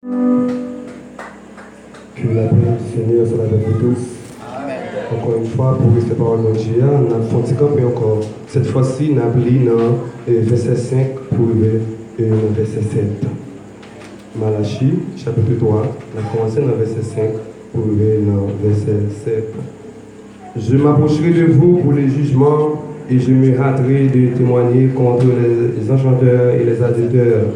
Que la paix du Seigneur soit avec vous tous. Encore une fois, pour rester parole de Dieu, on a fait un petit camp et encore. Cette fois-ci, on a pris dans verset 5 pour arriver au verset 7. Malachie, chapitre 3, on a commencé dans verset 5 pour arriver dans verset 7. Je m'approcherai de vous pour les jugements et je me hâterai de témoigner contre les enchanteurs et les adultères,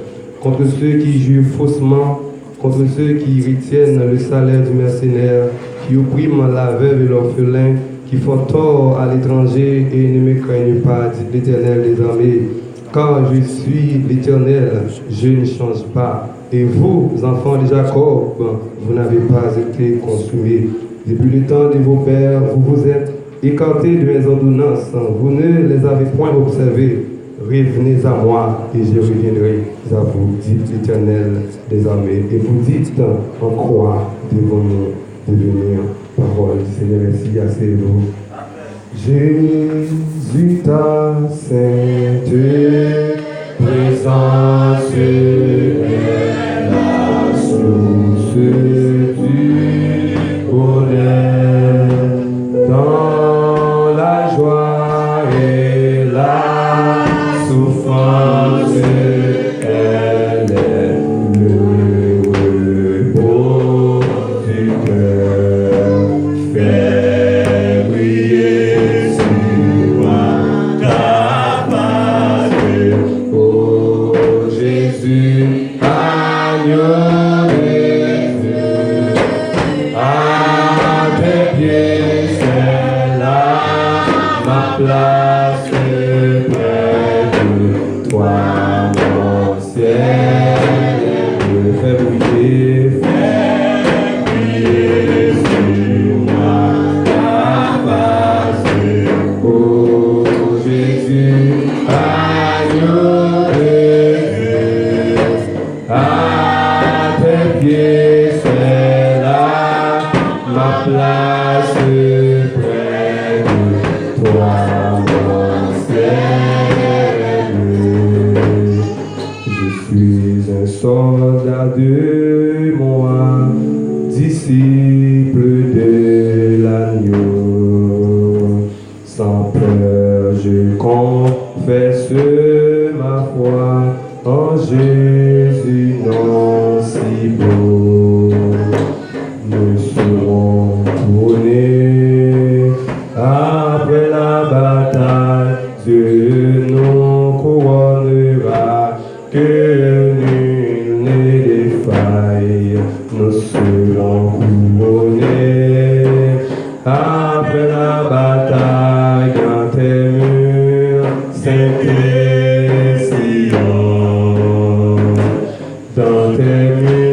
contre ceux qui jurent faussement, contre ceux qui retiennent le salaire du mercenaire, qui oppriment la veuve et l'orphelin, qui font tort à l'étranger et ne me craignent pas, dit l'Éternel des armées. Car je suis l'Éternel, je ne change pas. Et vous, enfants de Jacob, vous n'avez pas été consumés. Depuis le temps de vos pères, vous vous êtes écartés de mes ordonnances. Vous ne les avez point observées. Revenez à moi et je reviendrai à vous, dit l'Éternel des armées. Et vous dites en croix devant nous devenir parole du Seigneur. Merci, asseyez-vous. Jésus, ta sainte présence est la source du bonheur, dans la joie et la souffrance, elle est le repos du cœur. Fais briller sur moi ta parole, ô Jésus, agneau de Dieu. À tes pieds, c'est là ma place près de toi, mon ciel. Fais briller sur moi ta face, ô Jésus, agneau de Dieu. À tes pieds, c'est là ma place près de toi, mon ciel. Je suis un soldat de moi, disciple de l'agneau. Sans peur, je confesse ma foi en Jésus, non si beau. Nous serons couronnés après la bataille. Dieu nous couronnera, que nul ne défaille. Nous serons couronnés après la bataille dans tes murs, Sainte Sion. Dans tes murs,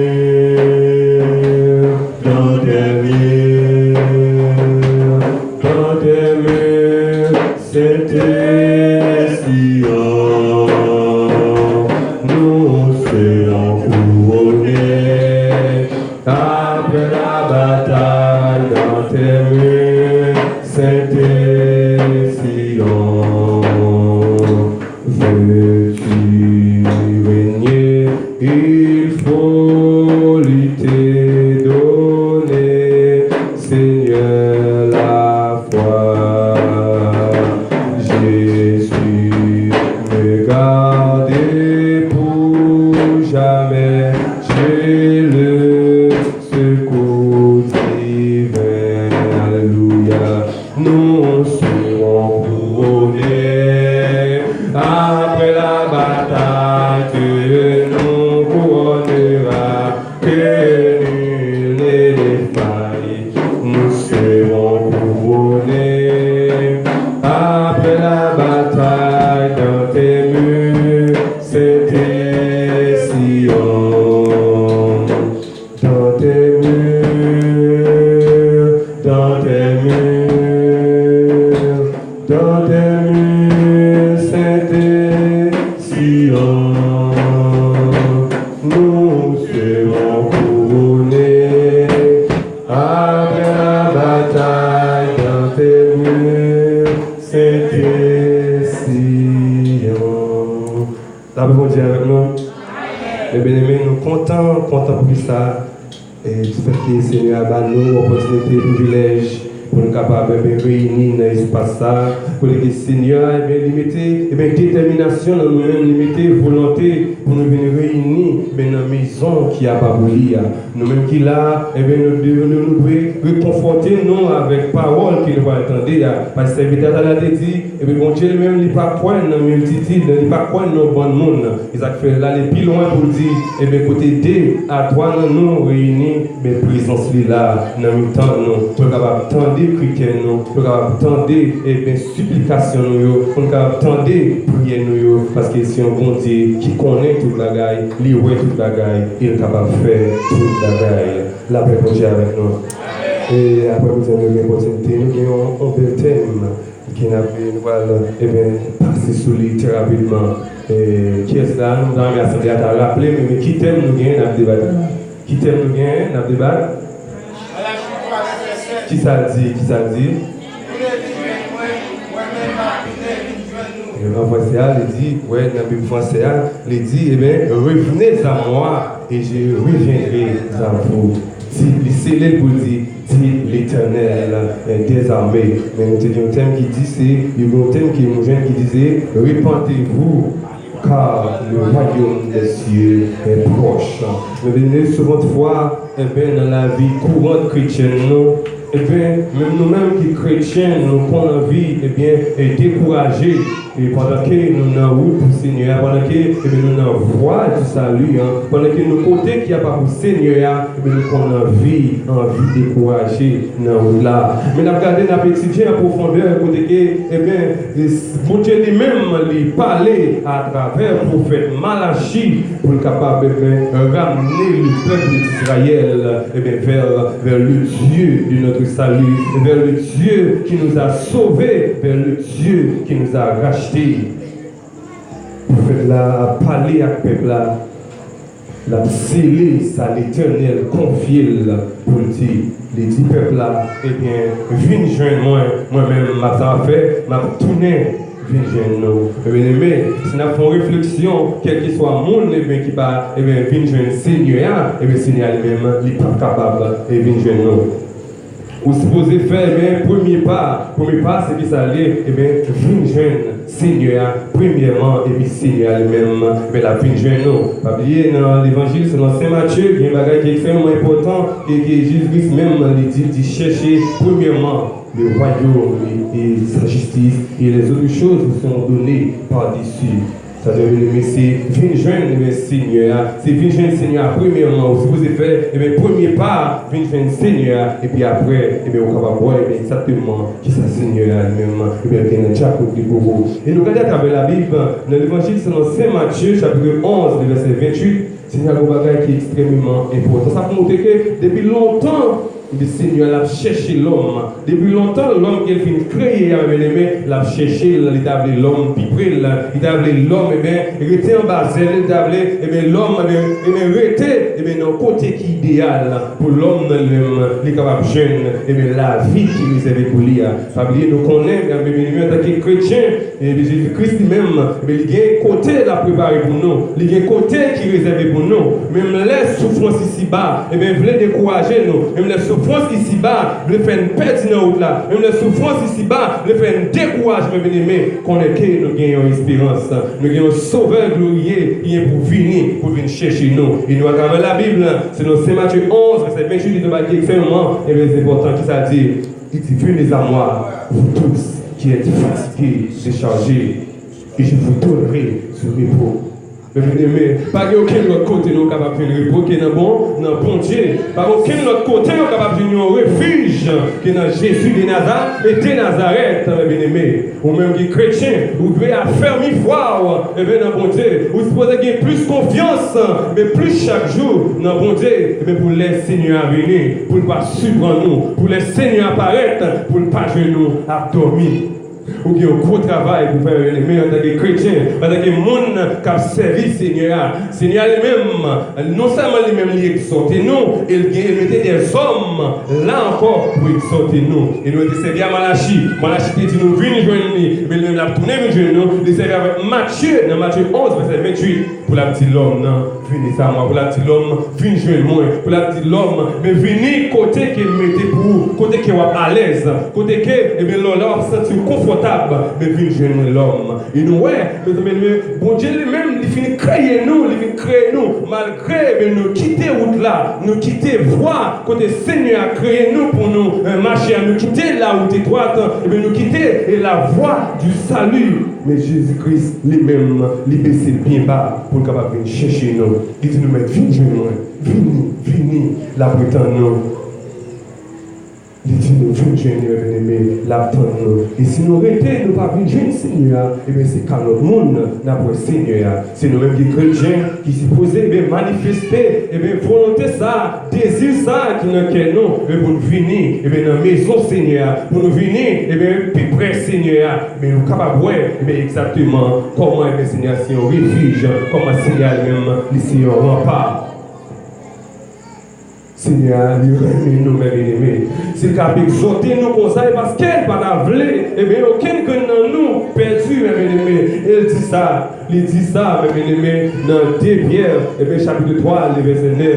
dans tes murs, dans tes murs, Sainte Sion. Nous serons couronnés après la bataille dans tes murs, Sainte Sion. Veux-tu régner? Il faut content pour ça. Et du fait que le Seigneur a donné nous opportunité, privilège pour nous capables de réunir dans l'espace ça, pour que le Seigneur ait limité, détermination dans nous-mêmes, limité volonté pour nous venir réunir dans la maison qui a pas voulu. Nous-mêmes qui là, nous devons réconforter nous avec parole qu'il va attendre. Parce que le serviteur a dit, bon Dieu même il pas quoi dans multitude, il pas quoi dans bon monde. Il a fait là les plus loin pour dire, côté 2 à 3 nous réunis, mais présence là dans le temps nous, pour capable attendre chrétiens nous, pour capable attendre supplication nous, pour capable attendre prière nous, parce que c'est un bon Dieu qui connaît toute la gaille, il voit toute la gaille, il est capable de faire toute la gaille. La paix pour Dieu avec nous. Et après vous avez une opportunité, nous avons un bel thème qui nous va passer sous lui très rapidement. Qui est là? Nous avons l'Assemblée à rappeler, mais qui thème nous gagne dans le débat? Qui thème nous gagne dans le débat? Qui ça dit? Qui ça dit? Le français, il dit, ouais, dans le Bible français, il dit, revenez à moi et je reviendrai à vous. C'est célèbre pour dire, dit l'Éternel des armées. Mais nous avons un thème qui dit, c'est un thème qui nous gêne qui disait, répentez-vous car le royaume des cieux est proche. Nous venons souvent de fois, dans la vie courante chrétienne, même nous-mêmes qui chrétiens, nous avons envie de décourager. Et pendant que nous sommes en route pour le Seigneur, pendant que nous sommes en voie du salut, pendant que nous côté qui a pas pour le Seigneur, nous avons envie de décourager dans la route là. Mais nous regardons, nous étudié en profondeur, côté que, mon Dieu lui-même, il parlait à travers le prophète Malachi pour être capable de ramener le peuple d'Israël vers le Dieu de notre salut, vers le Dieu qui nous a sauvés, vers le Dieu qui nous a rachetés. Le prophète là a parlé à ce peuple là, l'a scellé ça l'Éternel, confié pour dire, les 10 peuples là, viens joindre moi-même, m'a fait, m'a tourné. Mais si nous avons une réflexion, quel que soit le monde qui va venir joindre le Seigneur, le Seigneur lui-même n'est pas capable de venir joindre nous. Vous supposez faire premier pas c'est que ça allait, venir joindre Seigneur, premièrement, et puis Seigneur lui-même, mais la vie joindre nous. Pas oublier dans l'évangile, c'est dans Saint Matthieu, il y a un bagage qui est extrêmement important, et que Jésus-Christ même dit chercher premièrement le royaume et sa justice, et les autres choses vous sont données par-dessus. Ça veut dire que c'est venir joindre le Seigneur, c'est venir joindre le Seigneur premièrement, vous supposez faire, premier pas, venir joindre le Seigneur, et puis après, on va voir exactement qui c'est le Seigneur lui-même, qui est dans chaque côté pour vous. Et nous regardons à travers la Bible, dans l'évangile, c'est dans Saint Matthieu, chapitre 11, verset 28, c'est un bagage qui est extrêmement important. Ça peut montrer que depuis longtemps, le Seigneur a cherché l'homme. Depuis longtemps, l'homme qui a fini créer, il a cherché, il a appelé l'homme pipré, il a appelé l'homme, il était en bas, il a appelé l'homme, il était dans le côté qui est idéal pour l'homme, il est capable de jeune, la vie qui est réservée pour lui. Fabrier, nous connaissons, en tant que chrétien, Jésus-Christ lui-même, il y a un côté qui a préparé pour nous, il y a un côté qui est réservé pour nous. Même les souffrances ici-bas, il veut décourager nous, même les souffrances ici-bas, il fait une perte dans la route là, même les souffrances ici-bas, il fait un découragement, bien-aimé, qu'on est que nous gagnons espérance, nous gagnons un sauveur glorieux qui est pour venir chercher nous. Et nous, à travers la Bible, c'est dans Saint Matthieu 11, verset 28, il dit extrêmement important, qui ça dit, il dit, venez à moi, vous tous qui êtes fatigués, déchargés, et je vous donnerai ce repos. Mais pas aucun autre côté nous capable de repos qui est dans bon Dieu. Pas aucun autre côté nous capable de un refuge qui est dans Jésus de Nazareth et de Nazareth, bien-aimé. Ou même qui est chrétien, vous devez affermir foi dans bon Dieu. Vous supposez qu'il y ait plus confiance, mais plus chaque jour dans bon Dieu, pour les Seigneurs venir, pour ne pas suivre nous, pour les Seigneurs apparaître, pour ne pas jouer nous à dormir. Ou qui a un gros travail pour faire les meilleurs en tant que chrétien, en tant que monde qui a servi Seigneur. Seigneur lui-même, non seulement lui-même il exhorte nous, il mettait des hommes là encore pour exhorter nous. Et nous avons servi à Malachi. Malachi dit nous venons joindre nous, mais nous avons tourné joindre nous. Il servi avec Matthieu, dans Matthieu 11, verset 28, pour la petite l'homme, venez ça moi, pour la petite l'homme, venez joindre moi, pour la petite l'homme, mais venez côté qui mettez pour vous, côté qui est à l'aise, côté qui, et bien l'homme se sent confortable, mais venez joindre l'homme. Et nous, ouais, bon Dieu lui-même, il finit créer nous, il finit créer nous, malgré nous quitter route là, nous quitter voie, côté Seigneur a créé nous pour nous marcher, nous quitter la route étroite, et bien nous quitter la voie du salut. Mais Jésus-Christ lui-même, il baisse bien bas pour capable venir chercher nous. Il dit nous mettre venez, la prétendre nous. Il dit nous venez, la prétendre nous. Et si nous arrêtons, nous ne pas venir jeune Seigneur, et bien c'est quand notre monde n'a pas Seigneur. C'est nous-mêmes qui chrétiens qui supposés manifester, et bien volonté ça, désir ça qui nous quer nous, et pour nous venir, et bien dans la maison Seigneur, pour nous venir, et bien plus près Seigneur, mais nous capables de voir, et bien exactement comment le Seigneur c'est un refuge, comment Seigneur même, c'est un rempart. Seigneur, il remet nous, mes bien-aimés. C'est qu'il a exhorté nous comme ça, parce qu'elle n'a pas voulu, et bien aucun que nous perdu, mes bien-aimés. Il dit ça, mes bien-aimés, dans 2 Pierre, et bien chapitre 3, le verset 9.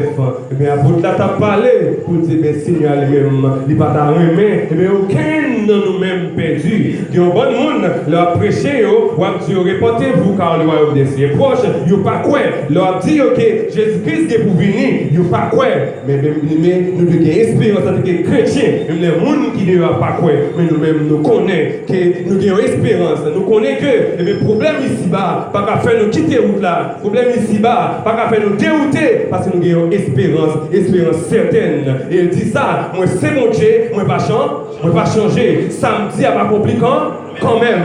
Et bien, apôtre là, t'as parlé, pour dire, bien Seigneur, lui-même, il n'a pas remis, et bien aucun de nous-mêmes perdu. Il y a un bon monde, leur prêcher, ou a dit, répondez-vous, car le royaume des cieux est proche, il n'y a pas quoi. Leur dit, ok, Jésus-Christ est pour venir, il n'y a pas quoi. Mais nous devons espérance en tant que chrétiens, même les gens qui ne doivent pas quoi, mais nous-mêmes nous connaissons que nous avons espérance, nous connaissons que le problème ici-bas, pas qu'à faire nous quitter route là, le problème ici-bas, pas qu'à faire nous dérouter, parce que nous avons espérance certaine. Et il dit ça, moi c'est mon Dieu, moi pas changer, samedi à pas compliquant, quand même,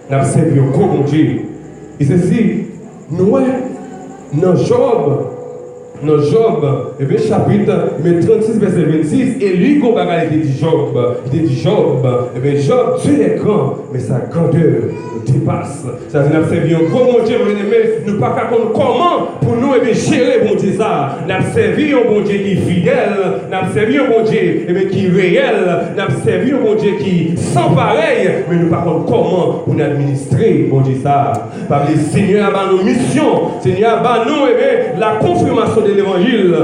nous avons servi au gros mon Dieu. Et ceci, nous, dans Job, et bien chapitre 36, verset 26, et lui, quand il dit Job, et bien Job, Dieu est grand, mais sa grandeur nous dépasse. Ça veut dire que nous avons servi un gros bon Dieu, mais nous ne pouvons pas comprendre comment pour nous gérer bon Dieu ça. Nous avons servi un bon Dieu qui est fidèle, nous avons servi un bon Dieu qui est réel, nous avons servi un bon Dieu qui est sans pareil, mais nous ne pouvons pas comprendre comment pour nous administrer bon Dieu ça. Par le Seigneur a nos missions, Seigneur a nous la confirmation de l'évangile.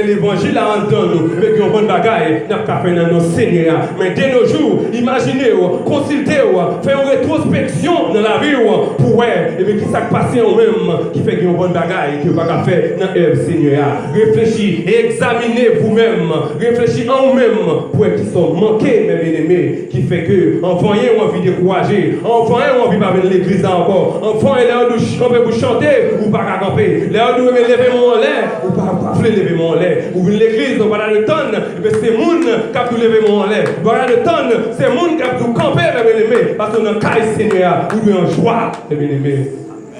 L'évangile a entendu nous, mais qui ont bonne bagaille, n'a pas fait dans nos Seigneurs. Mais dès nos jours, imaginez, consultez, faites une rétrospection dans la vie pour voir, et bien qui s'est passé en même, qui fait qu'il y a une bonne bagaille, qui va pas faire dans le Seigneur. Réfléchissez et examinez vous-même, réfléchissez en vous-même pour qu'ils sont manqués, mes bien-aimés, qui fait que, enfants, ont envie de décourager, enfants, ont envie de venir à l'église encore, enfants, l'heure de vous chanter ou pas à camper, l'heure de lever mon lait, ou pas lever mon lait, ou venir l'église, on va dans le tonne, et c'est moun qui a tout levé mon lait, voilà le tonne, c'est moun qui a tout campé, mes bien-aimés, parce que dans le cas Seigneur, vous êtes en joie, mes bien-aimés.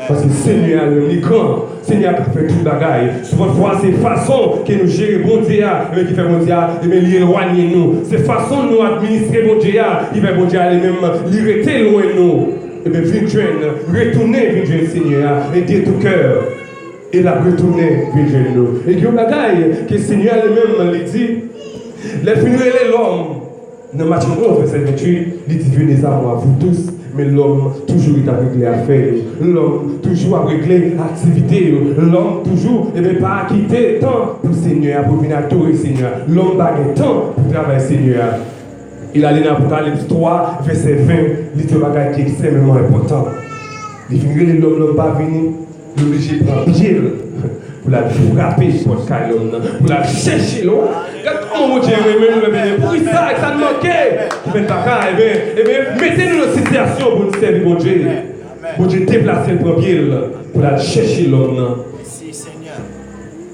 Parce que le Seigneur est grand, le Seigneur a fait toute bagaille. Souvent, c'est façon que nous gérons bon Dieu, qui fait bon Dieu, et éloigner nous. C'est façon de nous administrer bon Dieu, qui fait bon Dieu, lui-même, l'irriter loin de nous. Et bien, retourner, Seigneur, et dire tout cœur. Et la retourner, nous. Et il y a une bagaille que le Seigneur lui-même lui dit, les funérailles l'homme. Dans Matthieu 11, verset 28, il dit, venez à moi, vous tous. Mais l'homme toujours est à régler affaires, l'homme toujours à régler activité, l'homme toujours et pas quitter temps pour le Seigneur, pour venir adorer le Seigneur. L'homme n'a pas temps pour travailler le Seigneur. Il a dans Apocalypse 3, verset 20, il dit un qui est extrêmement important. Il finit l'homme pas venir, l'obligé de prendre pied pour la frapper sur le caillon, pour la chercher l'eau. Comment Dieu même pour ça, ça nous manquait. Qui fait pas et bien, mettez-nous dans une situation pour nous servir bon Dieu. Pour Dieu déplacer le premier pour la chercher l'homme. Merci Seigneur.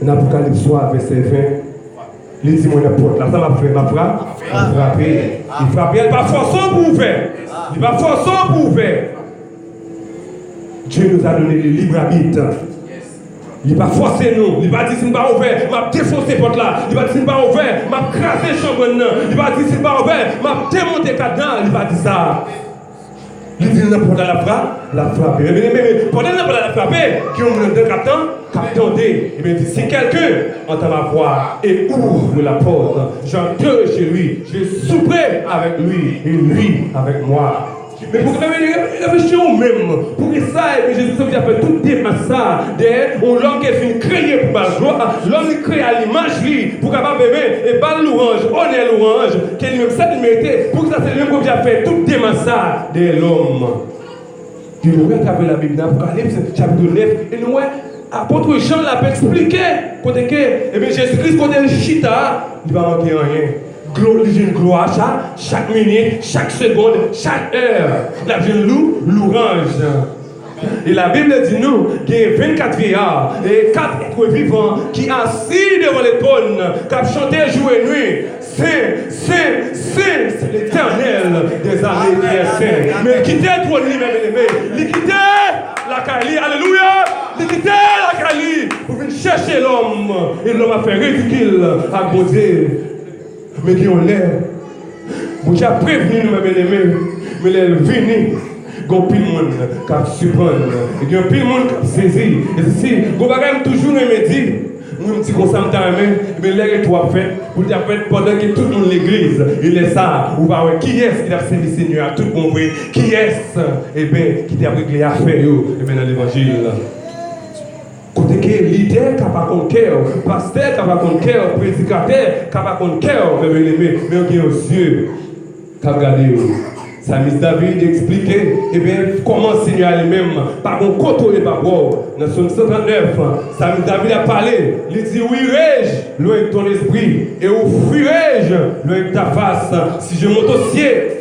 Dans Apocalypse 3, verset 20, il dit mon apôtre, là ça m'a fait ma frappe. Il frappe, il va forcer pour vous faire. Il va forcer pour vous faire. Dieu nous a donné le libre arbitre. Il va forcer nous. Il va dire si nous pas ouvert, m'a défoncer porte là. Il va dire si nous pas ouvert, m'a craser chambre là. Il va dire si nous pas ouvert, m'a démonter cadran. Il va dire ça. Il dit non pendant la frappe. Mais pendant la frappe, qui ont deux capteurs, et bien dit si quelqu'un entend ma voix et ouvre la porte, j'entre chez lui, je souperai avec lui, et lui avec moi. Mais pour que la question même, pour que ça, et Jésus a fait tout dépassage ça, on l'homme qui est fini créé pour ma gloire, l'homme qui crée à l'image lui, pour capable aimer et pas l'orange, honnête l'orange, qu'il même ça qu'il méritait, pour que ça c'est lui qui a fait tout dépassage de l'homme. Il nous regarde la Bible dans Apocalypse, chapitre 9, et nous, apôtre Jean l'a expliqué, côté que, et bien Jésus-Christ, côté le chita, il va manquer rien. Une gloire chaque minute, chaque seconde, chaque heure. La jeune l'orange. Et la Bible dit nous qu'il y a 24 vieillards et 4 êtres vivants qui assis devant le trône, qui ont chanté jour et nuit. C'est l'éternel des armées qui est saint. Mais quittez le trône lui-même, il quittait la Cali, alléluia, il quittait la Cali pour venir chercher l'homme. Et l'homme a fait ridicule à Dieu. Mais qui ont l'air, vous avez prévenu nous, mes bien-aimés, mais les venus, il y a pile de monde qui a surprendre, il y a pile de monde qui a saisi. Et si, vous avez toujours me dire, nous me dit qu'on s'en mais l'air est trop fait, vous avez fait pendant que tout le monde l'église, il est ça, vous va voir qui est-ce qui a servi le Seigneur, tout le monde, qui est-ce, eh bien, qui t'a réglé l'affaire, eh bien, dans l'évangile. Côté que leader qui n'a pas de cœur, pasteur qui n'a pas de cœur, prédicateur qui n'a pas de cœur, mais qui a aux yeux, qui a regardé. Samis David expliquait comment le Seigneur lui-même, par contre, côté et par bord, dans son 139, Samis David a parlé, il dit où irai-je loin de ton esprit et où fuirai-je loin de ta face si je monte au ciel,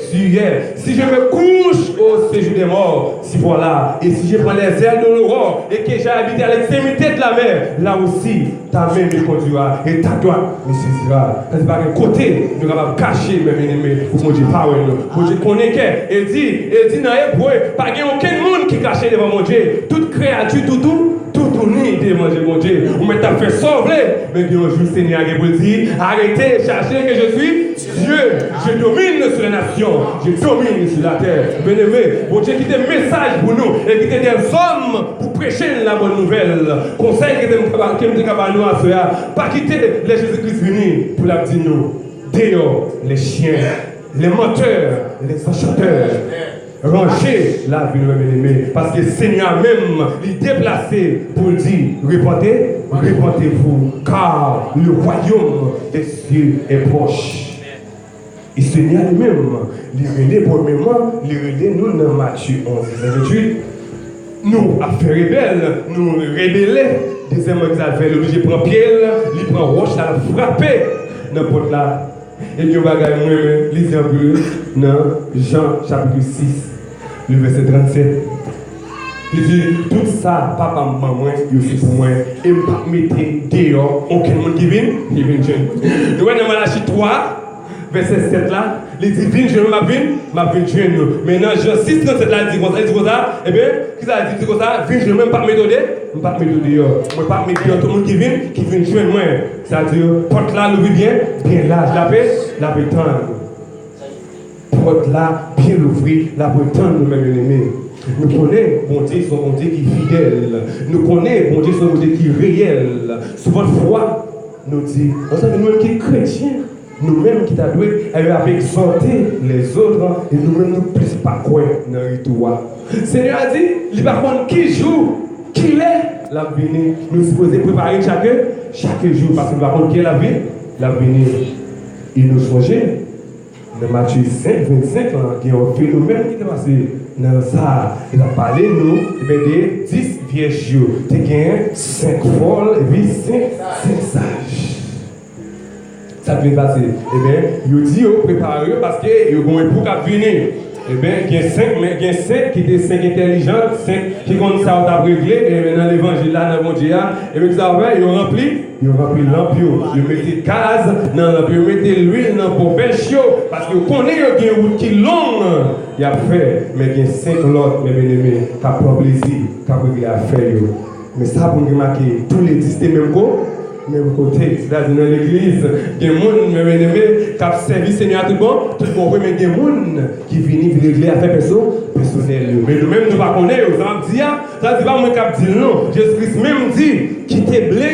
si je me couche au séjour des morts, si voilà, et si je prends les ailes de l'aurore et que j'ai habité à l'extrémité de la mer, là aussi ta main me conduira et ta droite me saisira. C'est pas un côté, nous allons cacher mes bien-aimés pour que Dieu parle. Pour Dieu connaît qu'il dit dans l'hébreu, pas aucun monde qui cache devant mon Dieu. Toute créature, tout nid devant mon Dieu. Vous m'avez fait sauver, mais un jour le Seigneur a dit, arrêtez, cherchez que je suis Dieu. Je domine sur les nations, je domine sur la terre. Bien-aimés, mon Dieu qui a un message pour nous et qui a des hommes pour prêcher la bonne nouvelle. Conseil que nous avons à faire, pas quitter les Jésus-Christ venus pour la dire nous. Dehors, les chiens, les menteurs, les enchanteurs. Rangez la vie de mes bien-aimés. Parce que le Seigneur même, il déplacé pour dire, répandez-vous, car le royaume des cieux est proche. Et le Seigneur lui-même, il relève premièrement, il relève nous dans Matthieu 11, 28. Nous, affaires rebelles, nous rébeller. Deuxièmement, il a fait l'obligé de prendre pied, il prend roche, à frapper n'importe là. Et puis, on va gagner, lisez un peu dans Jean chapitre 6, le verset 37. Il dit, tout ça, papa, maman, je suis pour moi, et je ne vais pas mettre dehors aucun monde qui vient jeune. Nous voyons dans Malachie 3, verset 7 là, il dit, viens jeune, ma vie jeune. Maintenant, Jean 6, 37 là, il dit comme ça, eh bien, qui ça dit comme ça, viens jeune, je ne vais pas mettre dehors, je ne vais pas mettre dehors. Je ne vais pas mettre dehors tout le monde qui vient jeune, moi. C'est-à-dire, porte là, l'ouvre bien large, la paix tendre. Porte là, bien l'ouvrir, la paix tendre, mes bien-aimés. Nous connaissons, bon Dieu, son bon Dieu qui est fidèle. Nous connaissons, bon Dieu, son bon Dieu qui est réel. Sur votre foi, nous dit, nous-mêmes qui sommes chrétiens, nous-mêmes qui t'avons avec exhorter les autres, et nous-mêmes nous ne plus pas quoi dans le rituel. Le Seigneur a dit, il va prendre qui joue, qui est la venue. Nous sommes supposés préparer chaque jour, parce que nous allons qui est la venue. Il nous songeait, dans Matthieu 5, 25, il y a un phénomène qui est passé dans ça. Il a parlé, nous, de 10 vierges. Il y a 5 folles et puis 5 sages. Ça peut passer. Eh bien, il dit, préparez parce qu'il y a un époux qui a venir. Eh bien, il y a 5 qui étaient 5 intelligents, 5 qui ont ça à régler, et dans l'évangile, là, dans le monde, et bien, ça va, ils ont rempli l'ampio, ils mettent gaz dans l'ampio, ils mettent l'huile dans le pêche, parce que vous connaissez qu'il y a une route qui est longue, il y a fait, mais il y a 5 autres, mes bien-aimés, qui ont pris plaisir, qui ont régler à faire. Mais ça, pour nous remarquer, tous les 10 même côté, c'est-à-dire dans l'église, il y a des gens qui ont servi le Seigneur tout bon, mais il y a des gens qui viennent régler affaires personnelles. Mais nous-mêmes, nous ne connaissons pas, ça ne dit pas moi qui dis non. Jésus-Christ même dit, quittez blé,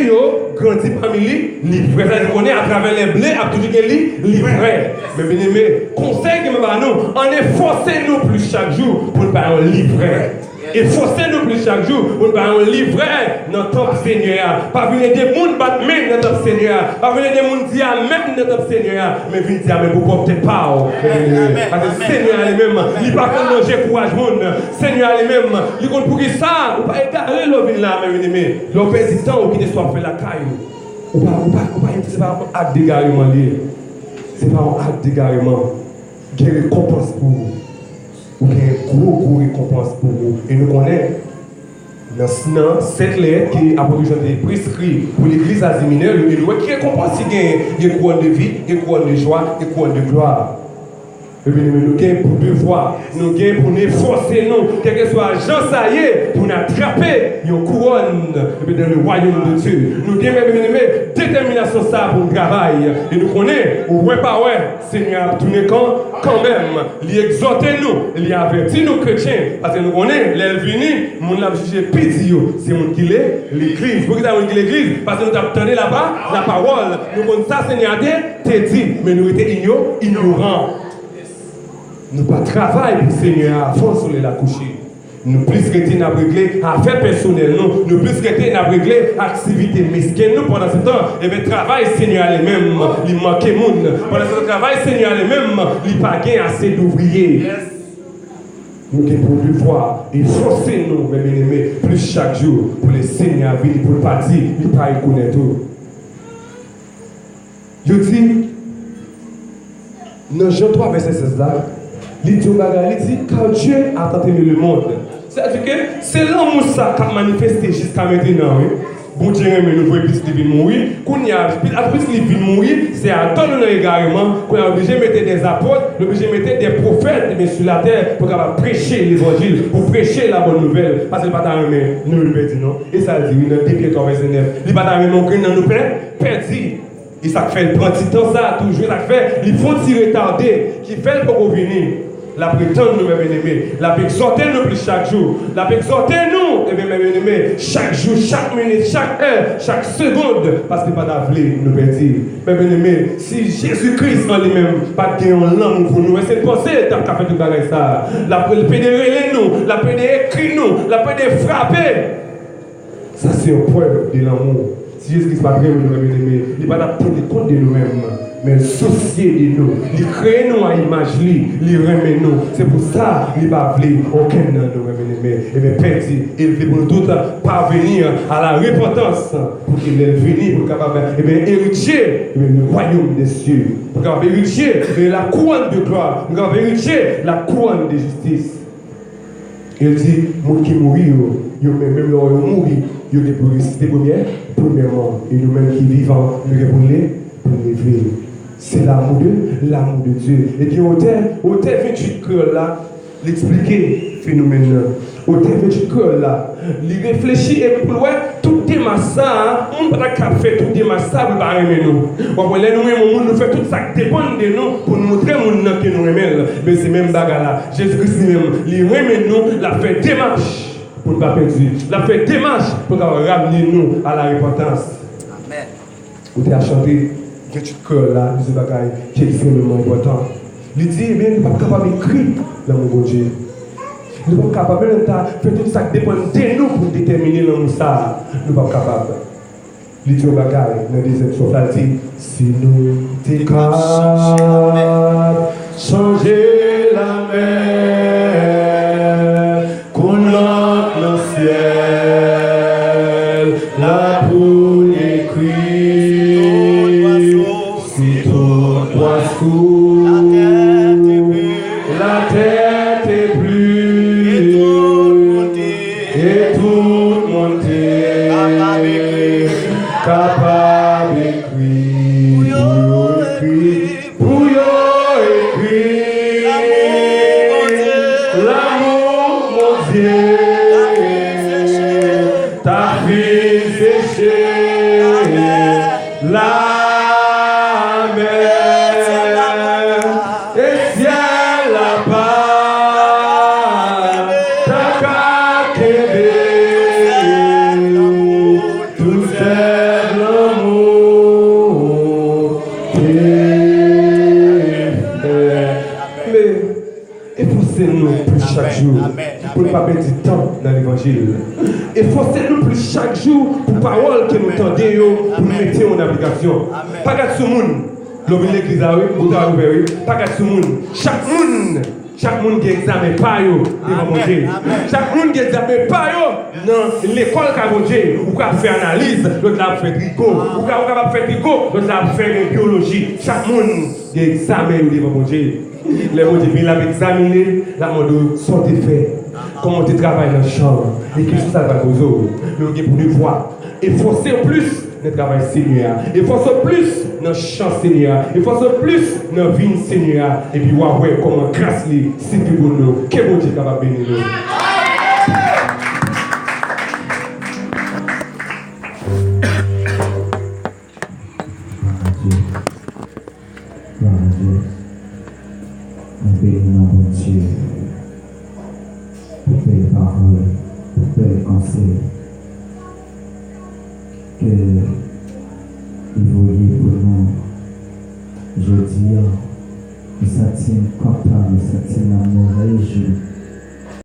grandit parmi lui, livré. Ça dit qu'on est à travers les blés, à toujours livré. Mais bien aimé, conseil que nous avons, on est forcé nous plus chaque jour pour ne pas livrer. Et forcez-nous plus chaque jour pour nous livrer dans le top Seigneur. Pas venir des gens battre même dans le top Seigneur. Pas venir des gens dire même dans le top Seigneur. Mais venir dire, mais pourquoi peut-être pas. Parce que Seigneur lui-même, il n'est pas comme manger courage. Seigneur lui-même, il compte pour qui ça. Ou pas égarer l'eau là, mais l'on perd du temps ou qui te soit fait la caille. Ou pas, c'est pas un acte d'égarement lié. C'est pas un acte d'égarement. Il y a une récompense pour vous. Ou bien gros récompense pour vous. Et nous connaissons dans cette lettre qui a prescrit pour l'église aziminaire, le milieu qui récompense il y a une couronne de vie, une couronne de joie, une couronne de gloire. Et bien nous gagnons pour devoir, nous gagnons pour nous efforcer, quel que soit Jean ça y est, pour nous attraper une couronne dans le royaume de Dieu. Nous gagnons détermination ça pour le travail. Et nous connaissons, ouais pas ouais, Seigneur a tourné quand même, il exhorte nous, il avertit nous chrétiens, parce que nous connaissons, l'Elvini, nous l'avons jugé pitié, c'est mon qui l'est, l'église. Pourquoi nous avons l'église? Parce que nous avons entendu là-bas la parole. Nous connaissons ça, Seigneur a dit, mais nous étions ignorants. Nous pas travail pour le Seigneur avant de la coucher. Nous plus rester dans régler affaires personnelles, nous plus rester dans régler activités mesquines. Nous pendant ce temps, et bien travail Seigneur lui-même, il manque monde. Pendant ce travail Seigneur lui-même, il pas gain assez d'ouvriers. Nous devons pour devoir et forcer nous, mes bien-aimés, plus chaque jour pour le Seigneur venir pour le parti, il pas reconnaître tout. Je dis, dans Jean 3 verset 16 là. Il dit, car Dieu a tant aimé le monde. C'est-à-dire que c'est l'amour ça qui a manifesté jusqu'à maintenant. Oui. Bon Dieu, nous voyons plus qu'il vient mourir. Après qu'il vient mourir, c'est à temps nous également qu'on est obligé de mettre des apôtres, obligé de mettre des prophètes sur la terre pour prêcher l'évangile, pour prêcher la bonne nouvelle. Parce que le bâtard nous le perdit, non? Et ça dit, dans 2 Pierre 3 verset 9, le bâtard nous nous perdit. Et ça fait le prend du temps, ça toujours, ça fait, il faut s'y retarder, qui fait pour venir. La prétendre nous, mes bien-aimés, la exhorter nous plus chaque jour, la exhorter nous, mes bien-aimés, chaque jour, chaque minute, chaque heure, chaque seconde, parce que pas d'avenir nous perdre. Mes bien-aimés, si Jésus-Christ en lui-même, pas de langue pour nous, c'est une pensée, t'as qu'à faire tout bagage ça. La peut de relayer nous, la peut d'écrire nous, la peut de frapper. Ça, c'est un point de l'amour. Si Jésus-Christ pas bien, mes bien-aimés, il va pas tenir compte de nous-mêmes. Mais soucier de nous, il crée nous à image, il remet nous. C'est pour ça qu'il va vouloir aucun de nous, mes bien-aimés. Et bien, Père dit, il veut pour nous tous parvenir à la repentance, pour qu'il ait venu, pour qu'il héritier le royaume des cieux, pour qu'il héritier la couronne de gloire, pour qu'il héritier la couronne de justice. Il dit, moi qui mourir, même là où mourir, il y a pour résister premièrement, et nous-mêmes qui vivons, nous répondons pour lever. C'est l'amour de Dieu. Et puis, au terme 28 cœurs là, l'expliquer phénomène. Au terme 28 cœurs là, il réfléchit et pour voir tout est massa, on ne peut pas faire tout est massa pour pas aimer nous. On va nous faire tout ça qui dépend de nous pour nous montrer que nous aimons. Mais c'est même bagarre là. Jésus-Christ même, il aime nous, la fait démarche pour ne pas perdre. La fait démarche pour ramener nous à la repentance. Amen. Vous avez chanté. Que tu te cœur là, c'est bagaille qui est extrêmement important. Il dit, eh bien, nous ne sommes pas capables d'écrire dans mon Dieu. Nous ne sommes pas capables de faire tout ça qui dépend de nous pour déterminer l'amour ça. Nous ne sommes pas capables. Il dit, bagaille, dans la deuxième chose, il dit, si nous sommes capables changer la mer, qu'on lance le ciel, la poule écrit. La terre est plus, et tout monter, capable d'écrire, pour écrire, l'amour, mon Dieu, ta vie. la mer, et ciel la part, ta kakebe, tout c'est l'amour, mais efforcez-nous plus chaque jour pour ne pas perdre du temps dans l'évangile. Efforcez-nous plus chaque jour pour les paroles que nous tendons pour nous mettre en application. Pas qu'à tout le monde, l'objet de l'église, vous avez ouvert, pas qu'à tout le monde. Chaque monde qui examine pas devant mon Dieu. Chaque monde qui examine pas dans l'école qu'a mon Dieu, ou qu'a fait analyse, l'autre l'a fait tricot, ou qu'a fait tricot, l'autre l'a fait biologie. Chaque monde qui examine devant mon Dieu. Les mots divins l'ont examiné, la mode sorti fait. Comment tu travailles dans le champ, et que ça va vous autres. Nous avons pour nous voir. Efforcez plus dans le travail Seigneur. Efforcez plus dans le champ Seigneur. Efforcez plus dans la vie Seigneur. Et puis, ouais, comment grâce lui, c'est plus pour nous. Que bon Dieu capable de bénir nous. Que évoluer pour nous, je dis, nous sentir content, nous sentir